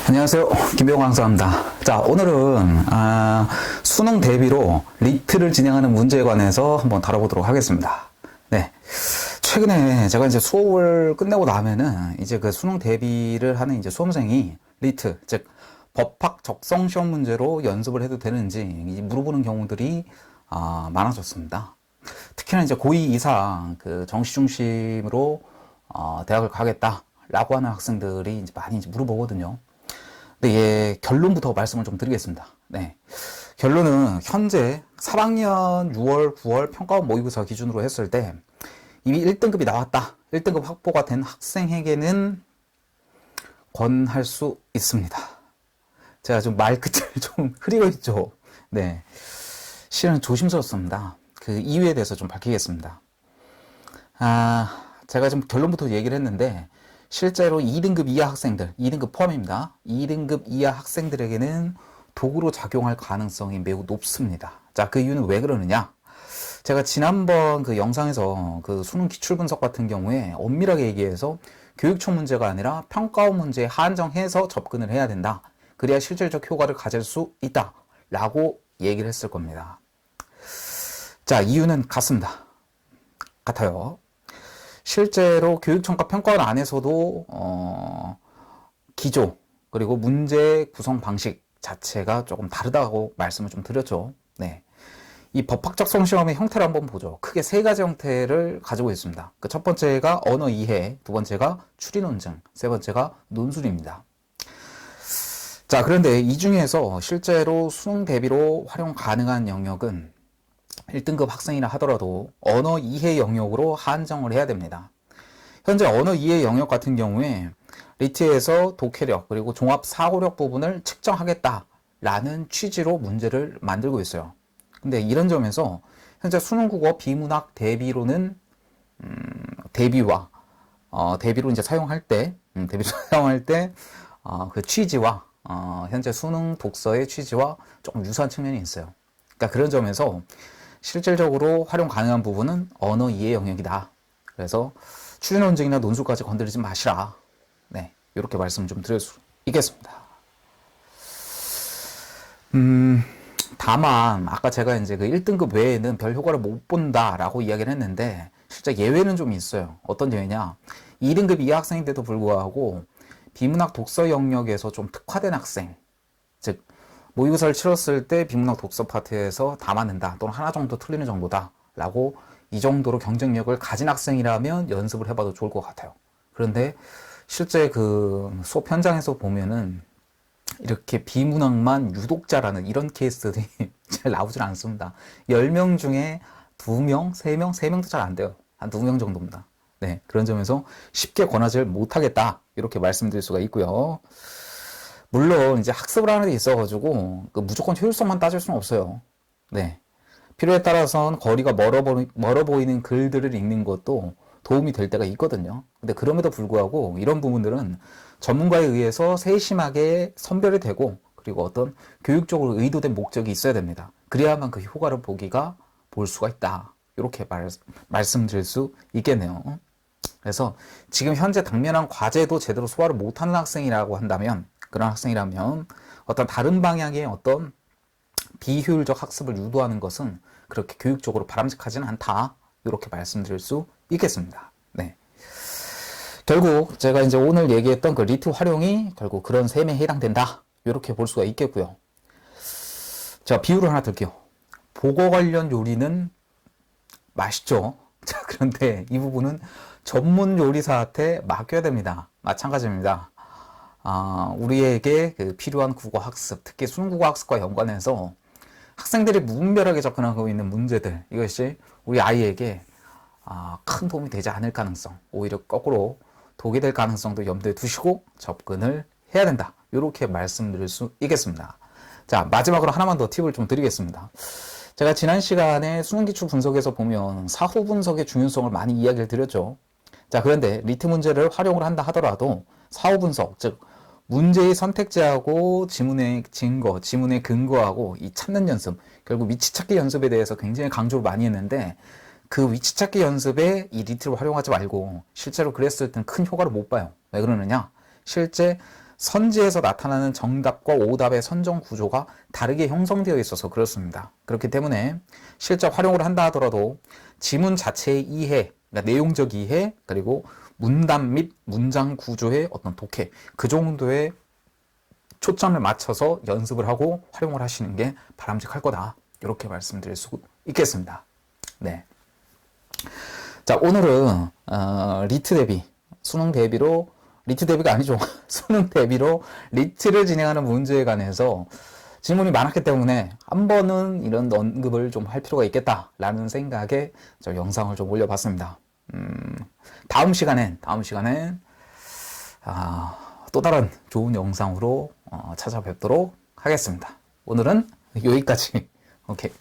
안녕하세요. 김병호 강사입니다. 자, 오늘은 수능 대비로 리트를 진행하는 문제에 관해서 한번 다뤄보도록 하겠습니다. 네. 최근에 제가 이제 수업을 끝내고 나면은 이제 그 수능 대비를 하는 이제 수험생이 리트, 즉 법학 적성 시험 문제로 연습을 해도 되는지 물어보는 경우들이 많아졌습니다. 특히나 이제 고2 이상 그 정시 중심으로 대학을 가겠다라고 하는 학생들이 이제 많이 이제 물어보거든요. 근데 예, 결론부터 말씀을 좀 드리겠습니다. 네. 결론은 현재 3학년 6월, 9월 평가원 모의고사 기준으로 했을 때 이미 1등급이 나왔다. 1등급 확보가 된 학생에게는 권할 수 있습니다. 제가 좀 말끝을 좀 흐리고 있죠. 네. 실은 조심스럽습니다. 그 이유에 대해서 좀 밝히겠습니다. 제가 좀 결론부터 얘기를 했는데 실제로 2등급 이하 학생들, 2등급 포함입니다. 2등급 이하 학생들에게는 도구로 작용할 가능성이 매우 높습니다. 자, 그 이유는 왜 그러느냐? 제가 지난번 그 영상에서 그 수능 기출 분석 같은 경우에 엄밀하게 얘기해서 교육청 문제가 아니라 평가원 문제에 한정해서 접근을 해야 된다. 그래야 실질적 효과를 가질 수 있다. 라고 얘기를 했을 겁니다. 자, 이유는 같아요. 실제로 교육청과 평가원 안에서도 기조 그리고 문제 구성 방식 자체가 조금 다르다고 말씀을 좀 드렸죠. 네. 이 법학적성 시험의 형태를 한번 보죠. 크게 세 가지 형태를 가지고 있습니다. 그 첫 번째가 언어 이해, 두 번째가 추리 논증, 세 번째가 논술입니다. 자, 그런데 이 중에서 실제로 수능 대비로 활용 가능한 영역은 1등급 학생이라 하더라도 언어 이해 영역으로 한정을 해야 됩니다. 현재 언어 이해 영역 같은 경우에 리트에서 독해력 그리고 종합 사고력 부분을 측정하겠다라는 취지로 문제를 만들고 있어요. 근데 이런 점에서 현재 수능국어 비문학 대비로는 대비로 이제 사용할 때 그 취지와 현재 수능 독서의 취지와 조금 유사한 측면이 있어요. 그러니까 그런 점에서 실질적으로 활용 가능한 부분은 언어 이해 영역이다. 그래서 추리 논증이나 논술까지 건드리지 마시라. 네, 이렇게 말씀 좀 드릴 수 있겠습니다. 다만 아까 제가 이제 그 1등급 외에는 별 효과를 못 본다라고 이야기를 했는데 실제 예외는 좀 있어요. 어떤 예외냐? 2등급 이하 학생인데도 불구하고 비문학 독서 영역에서 좀 특화된 학생, 즉 모의고사를 치렀을 때 비문학 독서 파트에서 다 맞는다 또는 하나 정도 틀리는 정도다 라고 이 정도로 경쟁력을 가진 학생이라면 연습을 해봐도 좋을 것 같아요. 그런데 실제 그 수업 현장에서 보면은 이렇게 비문학만 유독 잘하는 이런 케이스들이 잘 나오질 않습니다. 10명 중에 2명, 3명, 3명도 잘 안 돼요. 한 2명 정도입니다. 네, 그런 점에서 쉽게 권하지 못하겠다 이렇게 말씀드릴 수가 있고요. 물론 이제 학습을 하는 데 있어가지고 무조건 효율성만 따질 수는 없어요. 네, 필요에 따라서는 거리가 멀어 보이는 글들을 읽는 것도 도움이 될 때가 있거든요. 근데 그럼에도 불구하고 이런 부분들은 전문가에 의해서 세심하게 선별이 되고 그리고 어떤 교육적으로 의도된 목적이 있어야 됩니다. 그래야만 그 효과를 볼 수가 있다. 이렇게 말씀드릴 수 있겠네요. 그래서 지금 현재 당면한 과제도 제대로 소화를 못하는 학생이라고 한다면 그런 학생이라면 어떤 다른 방향의 어떤 비효율적 학습을 유도하는 것은 그렇게 교육적으로 바람직하지는 않다. 이렇게 말씀드릴 수 있겠습니다. 네. 결국 제가 이제 오늘 얘기했던 그 리트 활용이 결국 그런 셈에 해당된다. 이렇게 볼 수가 있겠고요. 제가 비유를 하나 들게요. 보거 관련 요리는 맛있죠. 자, 그런데 이 부분은 전문 요리사한테 맡겨야 됩니다. 마찬가지입니다. 우리에게 그 필요한 국어 학습, 특히 수능 국어 학습과 연관해서 학생들이 무분별하게 접근하고 있는 문제들, 이것이 우리 아이에게 큰 도움이 되지 않을 가능성, 오히려 거꾸로 독이 될 가능성도 염두에 두시고 접근을 해야 된다. 이렇게 말씀드릴 수 있겠습니다. 자, 마지막으로 하나만 더 팁을 좀 드리겠습니다. 제가 지난 시간에 수능기출 분석에서 보면 사후 분석의 중요성을 많이 이야기를 드렸죠. 자, 그런데 리트 문제를 활용을 한다 하더라도 사후 분석, 즉 문제의 선택지하고 지문의 증거, 지문의 근거하고 이 찾는 연습, 결국 위치 찾기 연습에 대해서 굉장히 강조를 많이 했는데 그 위치 찾기 연습에 이 리트를 활용하지 말고 실제로 그랬을 땐 큰 효과를 못 봐요. 왜 그러느냐? 실제 선지에서 나타나는 정답과 오답의 선정 구조가 다르게 형성되어 있어서 그렇습니다. 그렇기 때문에 실제 활용을 한다 하더라도 지문 자체의 이해, 그러니까 내용적 이해, 그리고 문단 및 문장 구조의 어떤 독해, 그 정도의 초점을 맞춰서 연습을 하고 활용을 하시는 게 바람직할 거다. 이렇게 말씀드릴 수 있겠습니다. 네. 자, 오늘은 리트 대비, 수능 대비로 리트 대비가 아니죠. 수능 대비로 리트를 진행하는 문제에 관해서 질문이 많았기 때문에 한 번은 이런 언급을 좀 할 필요가 있겠다라는 생각에 저 영상을 좀 올려봤습니다. 다음 시간엔 또 다른 좋은 영상으로 찾아뵙도록 하겠습니다. 오늘은 여기까지. 오케이.